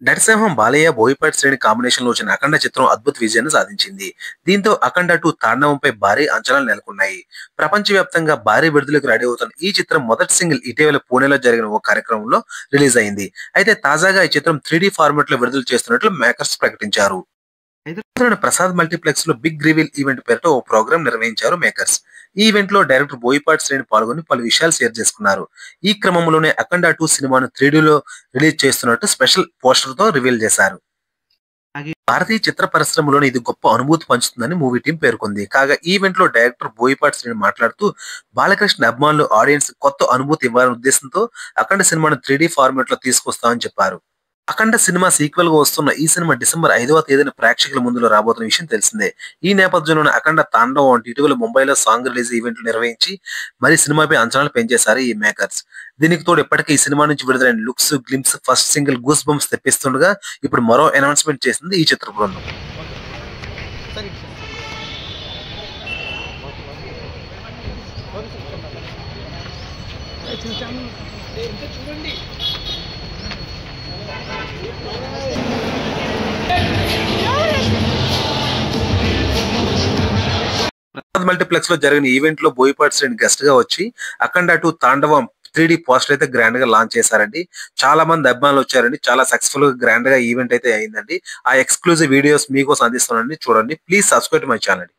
నరసింహం బాలయ్య, బోయపాటి శ్రేణి కాంబినేషన్‌లో వచ్చిన 'అఖండ' చిత్రం అద్భుత విజయాన్ని సాధించింది. దీంతో 'అఖండ 2' తాండవంపై భారీ అంచనాలు నెలకొన్నాయి. ప్రపంచవ్యాప్తంగా భారీ విడుదలకు రెడీ అవుతున్న ఈ చిత్రం మొదటి సింగిల్ ఇటీవల పూణేలో జరిగిన ఓ కార్యక్రమంలో రిలీజ్ అయింది. అయితే తాజాగా ఈ చిత్రం 3D ఫార్మాట్‌లో విడుదల చేస్తున్నట్లు మేకర్స్ ప్రకటించారు. హైదరాబాద్‌లోని ప్రసాద్ మల్టీప్లెక్స్ లో బిగ్ రివీల్ ఈవెంట్ పేరుతో ఓ ప్రోగ్రామ్ నిర్వహించారు మేకర్స్. ఈ ఈవెంట్ లో డైరెక్టర్ బోయపాటి శ్రేణి పాల్గొని పలు విషయాలు షేర్ చేసుకున్నారు. ఈ క్రమంలోనే 'అఖండ 2' సినిమాను 3Dలో రిలీజ్ చేస్తున్నట్టు స్పెషల్ పోస్టర్ తో రివీల్ చేశారు. భారతీయ చిత్ర పరిశ్రమలోనే ఇది గొప్ప అనుభూతి పంచుతుందని మూవీ టీం పేర్కొంది. కాగా ఈ ఈవెంట్ లో డైరెక్టర్ బోయపాటి శ్రేణి మాట్లాడుతూ బాలకృష్ణ అభిమానులు ఆడియన్స్ కొత్త అనుభూతి ఇవ్వాలనే ఉద్దేశంతో 'అఖండ' సినిమాను 3D ఫార్మాట్ లో తీసుకొస్తామని చెప్పారు. 'అఖండ' సినిమా సీక్వెల్ గా వస్తున్న ఈ సినిమా డిసెంబర్ 5వ తేదీన ప్రేక్షకుల ముందులో రాబోతున్న విషయం తెలిసిందే. ఈ నేపథ్యంలోనే 'అఖండ తాండవం' అంటూ ఇటీవల ముంబైలో సాంగ్ రిలీజ్ ఈవెంట్లు నిర్వహించి మరి సినిమాపై అంచనాలు పెంచేశారు ఈ మేకర్స్. దీనికి తోడు ఇప్పటికే ఈ సినిమా నుంచి విడుదలైన looks, glimpse, first single goose bumps తెప్పిస్తుండగా ఇప్పుడు మరో అనౌన్స్మెంట్ చేసింది ఈ చిత్ర బృందం. ప్రసాద్ మల్టీప్లెక్స్ లో జరిగిన ఈవెంట్ లో బోయపాటి శ్రేణి గెస్ట్ గా వచ్చి 'అఖండ 2 తాండవం' 3D పోస్టర్ అయితే గ్రాండ్ గా లాంచ్ చేశారండి. చాలా మంది అభిమానులు వచ్చారండి. చాలా సక్సెస్ఫుల్ గా గ్రాండ్ గా ఈవెంట్ అయితే అయిందండి. ఆ ఎక్స్క్లూజివ్ వీడియోస్ మీకోసం అందిస్తున్నానండి, చూడండి. Please subscribe my channel.